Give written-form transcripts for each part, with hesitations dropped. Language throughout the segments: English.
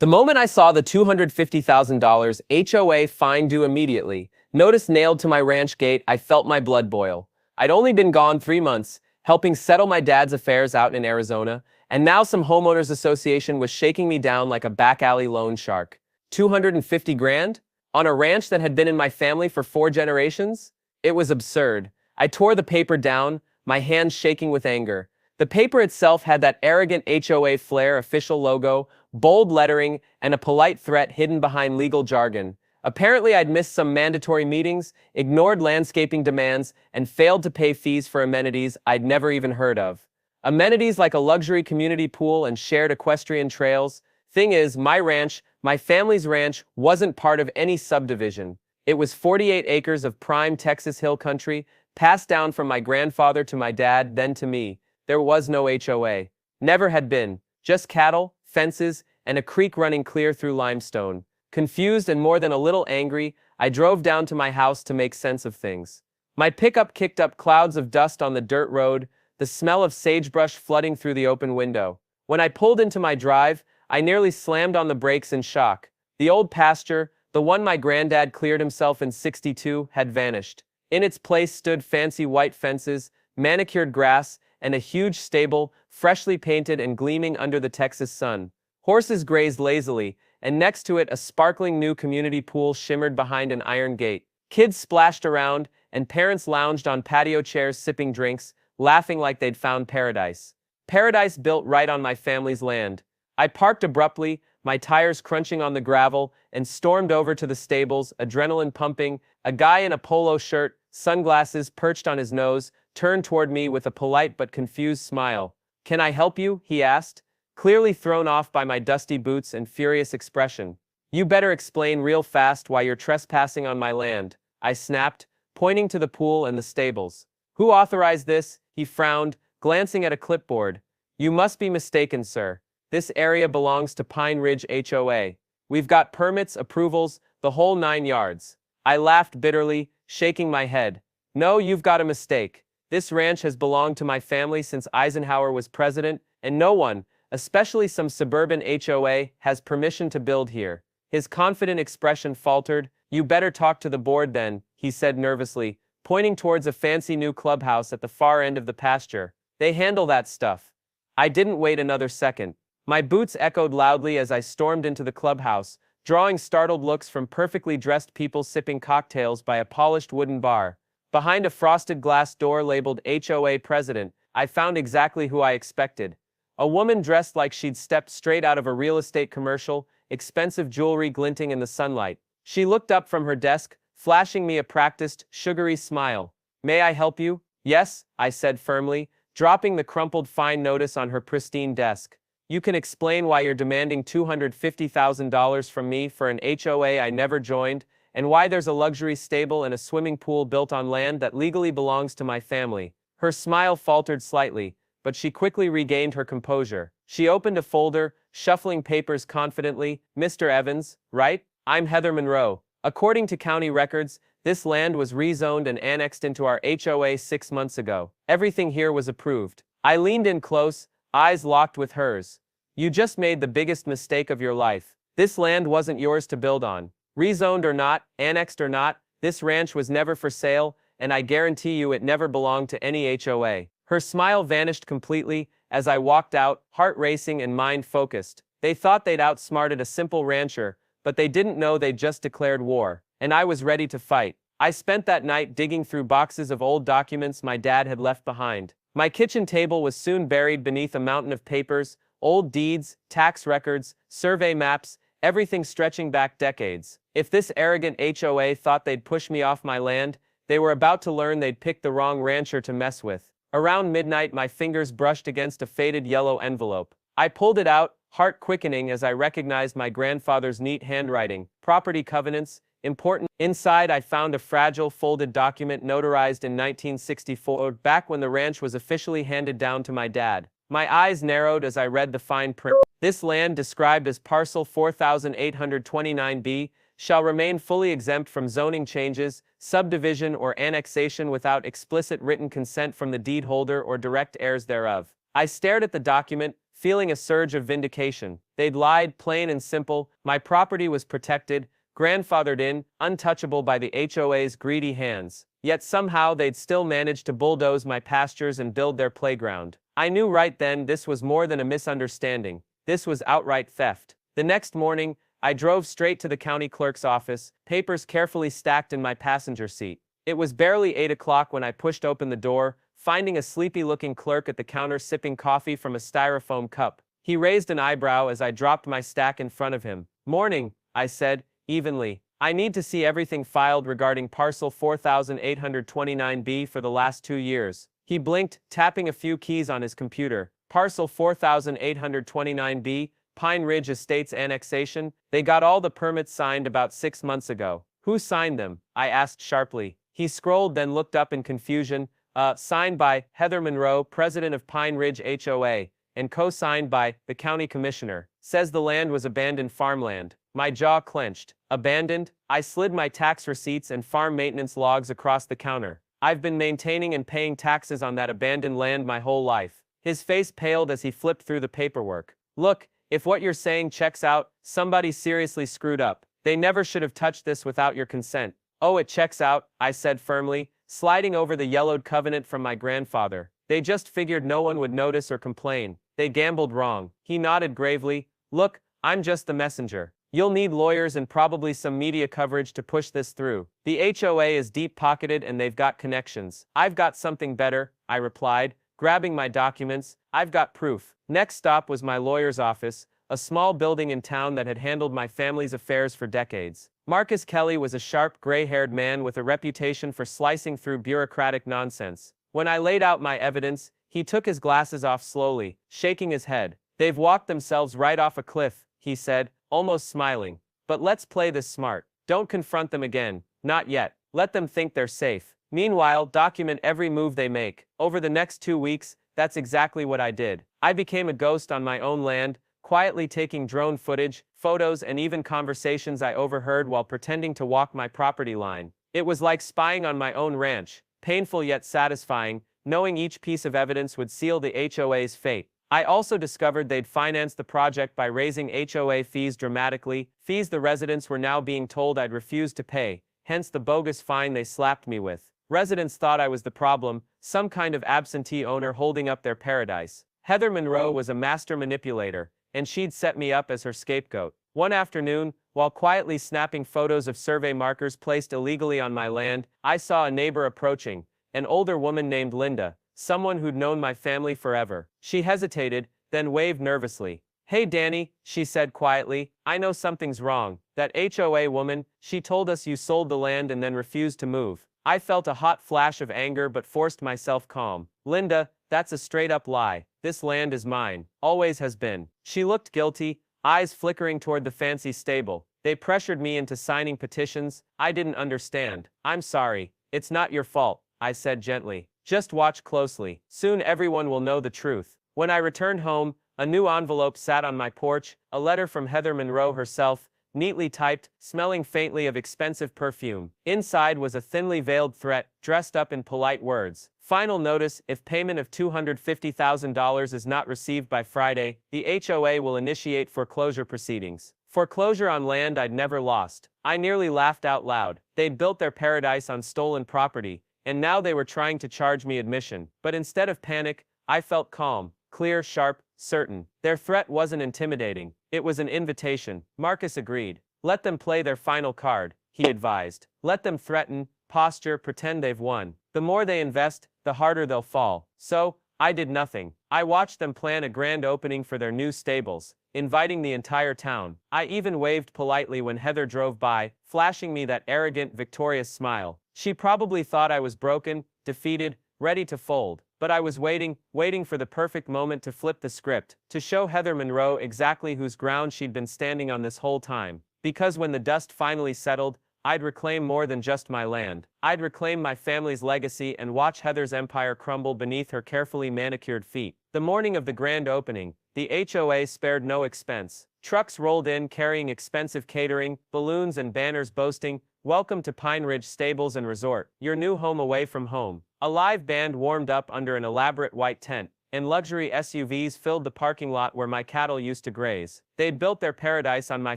The moment I saw the $250,000 HOA fine due immediately, notice nailed to my ranch gate, I felt my blood boil. I'd only been gone 3 months, helping settle my dad's affairs out in Arizona, and now some homeowners association was shaking me down like a back alley loan shark. 250 grand? On a ranch that had been in my family for 4 generations? It was absurd. I tore the paper down, my hands shaking with anger. The paper itself had that arrogant HOA flair official logo, bold lettering, and a polite threat hidden behind legal jargon. Apparently I'd missed some mandatory meetings, ignored landscaping demands, and failed to pay fees for amenities I'd never even heard of. Amenities like a luxury community pool and shared equestrian trails. Thing is, my ranch, my family's ranch, wasn't part of any subdivision. It was 48 acres of prime Texas hill country, passed down from my grandfather to my dad, then to me. There was no HOA. Never had been. Just cattle, fences, and a creek running clear through limestone. Confused and more than a little angry, I drove down to my house to make sense of things. My pickup kicked up clouds of dust on the dirt road, the smell of sagebrush flooding through the open window. When I pulled into my drive, I nearly slammed on the brakes in shock. The old pasture, the one my granddad cleared himself in '62, had vanished. In its place stood fancy white fences, manicured grass, and a huge stable, freshly painted and gleaming under the Texas sun. Horses grazed lazily, and next to it a sparkling new community pool shimmered behind an iron gate. Kids splashed around, and parents lounged on patio chairs sipping drinks, laughing like they'd found paradise. Paradise built right on my family's land. I parked abruptly, my tires crunching on the gravel, and stormed over to the stables, adrenaline pumping. A guy in a polo shirt, sunglasses perched on his nose, turned toward me with a polite but confused smile. "Can I help you?" he asked, clearly thrown off by my dusty boots and furious expression. "You better explain real fast why you're trespassing on my land," I snapped, pointing to the pool and the stables. "Who authorized this?" he frowned, glancing at a clipboard. "You must be mistaken, sir. This area belongs to Pine Ridge HOA. We've got permits, approvals, the whole 9 yards. I laughed bitterly, shaking my head. "No, you've got a mistake. This ranch has belonged to my family since Eisenhower was president, and no one, especially some suburban HOA, has permission to build here." His confident expression faltered. "You better talk to the board then," he said nervously, pointing towards a fancy new clubhouse at the far end of the pasture. "They handle that stuff." I didn't wait another second. My boots echoed loudly as I stormed into the clubhouse, drawing startled looks from perfectly dressed people sipping cocktails by a polished wooden bar. Behind a frosted glass door labeled HOA President, I found exactly who I expected. A woman dressed like she'd stepped straight out of a real estate commercial, expensive jewelry glinting in the sunlight. She looked up from her desk, flashing me a practiced, sugary smile. "May I help you?" "Yes," I said firmly, dropping the crumpled fine notice on her pristine desk. "You can explain why you're demanding $250,000 from me for an HOA I never joined, and why there's a luxury stable and a swimming pool built on land that legally belongs to my family." Her smile faltered slightly, but she quickly regained her composure. She opened a folder, shuffling papers confidently. "Mr. Evans, right? I'm Heather Monroe. According to county records, this land was rezoned and annexed into our HOA 6 months ago. Everything here was approved." I leaned in close, eyes locked with hers. "You just made the biggest mistake of your life. This land wasn't yours to build on. Rezoned or not, annexed or not, this ranch was never for sale, and I guarantee you it never belonged to any HOA. Her smile vanished completely as I walked out, heart racing and mind focused. They thought they'd outsmarted a simple rancher, but they didn't know they'd just declared war, and I was ready to fight. I spent that night digging through boxes of old documents my dad had left behind. My kitchen table was soon buried beneath a mountain of papers, old deeds, tax records, survey maps, everything stretching back decades. If this arrogant HOA thought they'd push me off my land, they were about to learn they'd picked the wrong rancher to mess with. Around midnight, my fingers brushed against a faded yellow envelope. I pulled it out, heart quickening as I recognized my grandfather's neat handwriting. Property covenants, important. Inside, I found a fragile, folded document notarized in 1964, back when the ranch was officially handed down to my dad. My eyes narrowed as I read the fine print. "This land, described as parcel 4829B, shall remain fully exempt from zoning changes, subdivision, or annexation without explicit written consent from the deed holder or direct heirs thereof." I stared at the document, feeling a surge of vindication. They'd lied, plain and simple. My property was protected, grandfathered in, untouchable by the HOA's greedy hands. Yet somehow they'd still managed to bulldoze my pastures and build their playground. I knew right then this was more than a misunderstanding. This was outright theft. The next morning, I drove straight to the county clerk's office, papers carefully stacked in my passenger seat. It was barely 8 o'clock when I pushed open the door, finding a sleepy-looking clerk at the counter sipping coffee from a styrofoam cup. He raised an eyebrow as I dropped my stack in front of him. "Morning," I said, evenly. "I need to see everything filed regarding parcel 4829B for the last 2 years." He blinked, tapping a few keys on his computer. "Parcel 4829B, Pine Ridge Estates annexation. They got all the permits signed about 6 months ago." "Who signed them?" I asked sharply. He scrolled, then looked up in confusion. Signed by Heather Monroe, president of Pine Ridge HOA, and co-signed by the county commissioner. Says the land was abandoned farmland." My jaw clenched. "Abandoned?" I slid my tax receipts and farm maintenance logs across the counter. "I've been maintaining and paying taxes on that abandoned land my whole life." His face paled as he flipped through the paperwork. "Look, if what you're saying checks out, somebody seriously screwed up. They never should have touched this without your consent." "Oh, it checks out," I said firmly, sliding over the yellowed covenant from my grandfather. "They just figured no one would notice or complain. They gambled wrong." He nodded gravely. "Look, I'm just the messenger. You'll need lawyers and probably some media coverage to push this through. The HOA is deep-pocketed and they've got connections." "I've got something better," I replied, grabbing my documents. "I've got proof." Next stop was my lawyer's office, a small building in town that had handled my family's affairs for decades. Marcus Kelly was a sharp, gray-haired man with a reputation for slicing through bureaucratic nonsense. When I laid out my evidence, he took his glasses off slowly, shaking his head. "They've walked themselves right off a cliff," he said, almost smiling. "But let's play this smart. Don't confront them again. Not yet. Let them think they're safe. Meanwhile, document every move they make." Over the next 2 weeks, that's exactly what I did. I became a ghost on my own land, quietly taking drone footage, photos, and even conversations I overheard while pretending to walk my property line. It was like spying on my own ranch, painful yet satisfying, knowing each piece of evidence would seal the HOA's fate. I also discovered they'd financed the project by raising HOA fees dramatically, fees the residents were now being told I'd refused to pay, hence the bogus fine they slapped me with. Residents thought I was the problem, some kind of absentee owner holding up their paradise. Heather Monroe was a master manipulator, and she'd set me up as her scapegoat. One afternoon, while quietly snapping photos of survey markers placed illegally on my land, I saw a neighbor approaching, an older woman named Linda, someone who'd known my family forever. She hesitated, then waved nervously. "Hey Danny," she said quietly, "I know something's wrong. That HOA woman, she told us you sold the land and then refused to move." I felt a hot flash of anger but forced myself calm. "Linda, that's a straight-up lie. This land is mine. Always has been." She looked guilty, eyes flickering toward the fancy stable. "They pressured me into signing petitions. I didn't understand. I'm sorry. It's not your fault," I said gently. "Just watch closely. Soon everyone will know the truth." When I returned home, a new envelope sat on my porch, a letter from Heather Monroe herself, neatly typed, smelling faintly of expensive perfume. Inside was a thinly veiled threat, dressed up in polite words. "Final notice, if payment of $250,000 is not received by Friday, the HOA will initiate foreclosure proceedings." Foreclosure on land I'd never lost. I nearly laughed out loud. They'd built their paradise on stolen property, and now they were trying to charge me admission. But instead of panic, I felt calm, clear, sharp, certain. Their threat wasn't intimidating. It was an invitation. Marcus agreed. "Let them play their final card," he advised. "Let them threaten, posture, pretend they've won. The more they invest, the harder they'll fall." So, I did nothing. I watched them plan a grand opening for their new stables, inviting the entire town. I even waved politely when Heather drove by, flashing me that arrogant, victorious smile. She probably thought I was broken, defeated, ready to fold. But I was waiting for the perfect moment to flip the script, to show Heather Monroe exactly whose ground she'd been standing on this whole time. Because when the dust finally settled, I'd reclaim more than just my land. I'd reclaim my family's legacy and watch Heather's empire crumble beneath her carefully manicured feet. The morning of the grand opening, the HOA spared no expense. Trucks rolled in carrying expensive catering, balloons and banners boasting, "Welcome to Pine Ridge Stables and Resort, your new home away from home." A live band warmed up under an elaborate white tent, and luxury SUVs filled the parking lot where my cattle used to graze. They'd built their paradise on my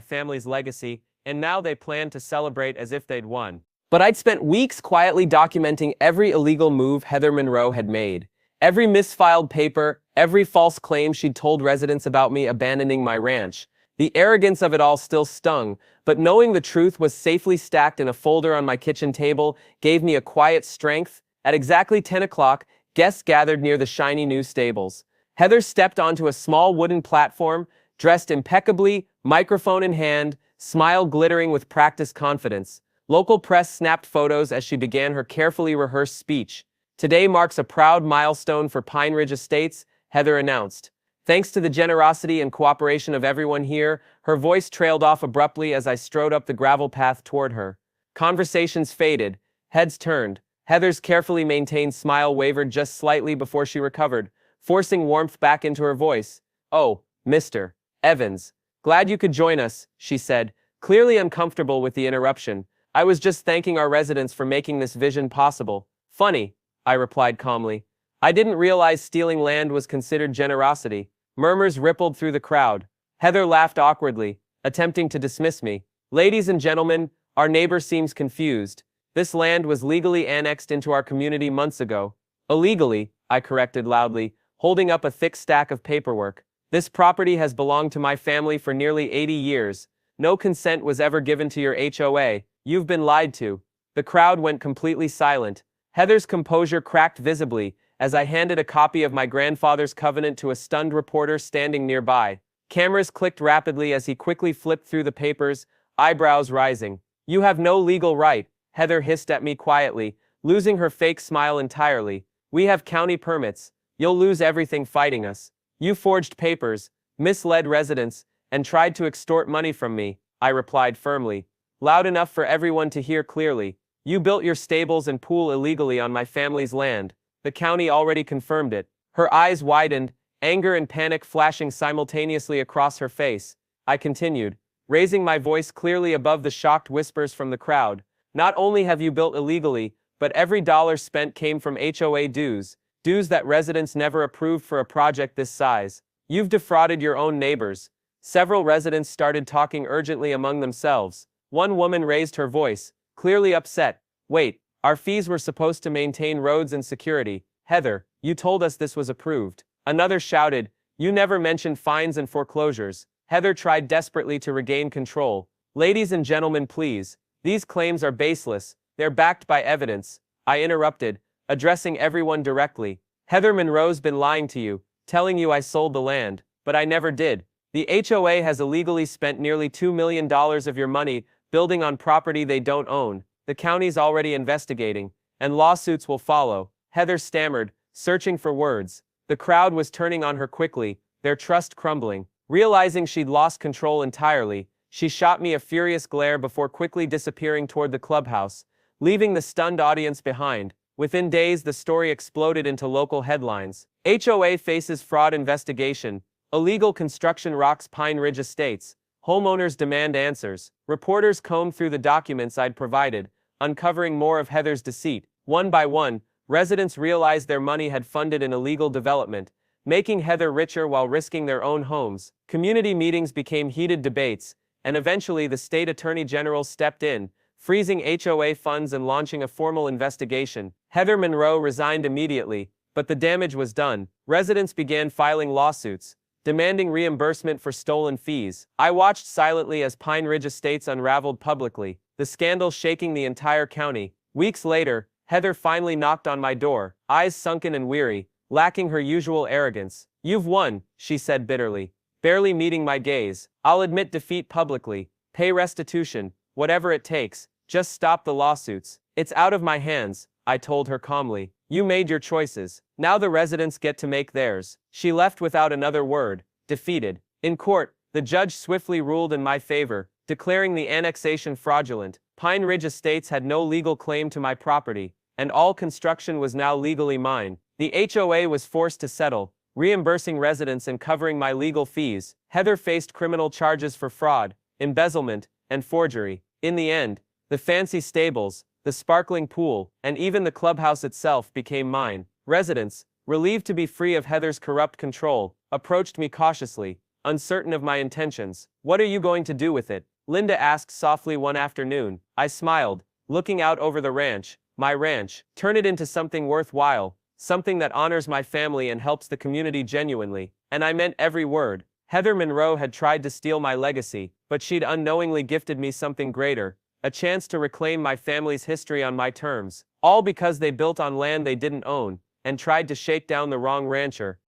family's legacy, and now they planned to celebrate as if they'd won. But I'd spent weeks quietly documenting every illegal move Heather Monroe had made. Every misfiled paper, every false claim she'd told residents about me abandoning my ranch. The arrogance of it all still stung, but knowing the truth was safely stacked in a folder on my kitchen table gave me a quiet strength. At exactly 10 o'clock, guests gathered near the shiny new stables. Heather stepped onto a small wooden platform, dressed impeccably, microphone in hand, smile glittering with practiced confidence. Local press snapped photos as she began her carefully rehearsed speech. "Today marks a proud milestone for Pine Ridge Estates," Heather announced. Thanks to the generosity and cooperation of everyone here, her voice trailed off abruptly as I strode up the gravel path toward her. Conversations faded, heads turned. Heather's carefully maintained smile wavered just slightly before she recovered, forcing warmth back into her voice. "Oh, Mr. Evans. Glad you could join us," she said, clearly uncomfortable with the interruption. "I was just thanking our residents for making this vision possible." "Funny," I replied calmly. "I didn't realize stealing land was considered generosity." Murmurs rippled through the crowd. Heather laughed awkwardly, attempting to dismiss me. "Ladies and gentlemen, our neighbor seems confused. This land was legally annexed into our community months ago." "Illegally," I corrected loudly, holding up a thick stack of paperwork. "This property has belonged to my family for nearly 80 years. No consent was ever given to your HOA. You've been lied to." The crowd went completely silent. Heather's composure cracked visibly as I handed a copy of my grandfather's covenant to a stunned reporter standing nearby. Cameras clicked rapidly as he quickly flipped through the papers, eyebrows rising. "You have no legal right," Heather hissed at me quietly, losing her fake smile entirely. "We have county permits. You'll lose everything fighting us. You forged papers, misled residents, and tried to extort money from me," I replied firmly, loud enough for everyone to hear clearly. "You built your stables and pool illegally on my family's land. The county already confirmed it." Her eyes widened, anger and panic flashing simultaneously across her face. I continued, raising my voice clearly above the shocked whispers from the crowd. "Not only have you built illegally, but every dollar spent came from HOA dues that residents never approved for a project this size. You've defrauded your own neighbors." Several residents started talking urgently among themselves. One woman raised her voice, clearly upset. "Wait, our fees were supposed to maintain roads and security. Heather, you told us this was approved." Another shouted, "You never mentioned fines and foreclosures." Heather tried desperately to regain control. "Ladies and gentlemen, please. These claims are baseless. They're backed by evidence." I interrupted, addressing everyone directly. "Heather Monroe's been lying to you, telling you I sold the land, but I never did. The HOA has illegally spent nearly $2 million of your money building on property they don't own. The county's already investigating, and lawsuits will follow." Heather stammered, searching for words. The crowd was turning on her quickly, their trust crumbling. Realizing she'd lost control entirely, she shot me a furious glare before quickly disappearing toward the clubhouse, leaving the stunned audience behind. Within days, the story exploded into local headlines. HOA faces fraud investigation. Illegal construction rocks Pine Ridge Estates. Homeowners demand answers. Reporters combed through the documents I'd provided, uncovering more of Heather's deceit. One by one, residents realized their money had funded an illegal development, making Heather richer while risking their own homes. Community meetings became heated debates, and eventually the state attorney general stepped in, freezing HOA funds and launching a formal investigation. Heather Monroe resigned immediately, but the damage was done. Residents began filing lawsuits, demanding reimbursement for stolen fees. I watched silently as Pine Ridge Estates unraveled publicly, the scandal shaking the entire county. Weeks later, Heather finally knocked on my door, eyes sunken and weary, lacking her usual arrogance. "You've won," she said bitterly, barely meeting my gaze. "I'll admit defeat publicly, pay restitution, whatever it takes. Just stop the lawsuits." "It's out of my hands," I told her calmly. "You made your choices. Now the residents get to make theirs." She left without another word, defeated. In court, the judge swiftly ruled in my favor, declaring the annexation fraudulent. Pine Ridge Estates had no legal claim to my property, and all construction was now legally mine. The HOA was forced to settle, reimbursing residents and covering my legal fees. Heather faced criminal charges for fraud, embezzlement, and forgery. In the end, the fancy stables, the sparkling pool, and even the clubhouse itself became mine. Residents, relieved to be free of Heather's corrupt control, approached me cautiously, uncertain of my intentions. "What are you going to do with it?" Linda asked softly one afternoon. I smiled, looking out over the ranch, my ranch. "Turn it into something worthwhile, something that honors my family and helps the community genuinely." And I meant every word. Heather Monroe had tried to steal my legacy, but she'd unknowingly gifted me something greater, a chance to reclaim my family's history on my terms, all because they built on land they didn't own, and tried to shake down the wrong rancher.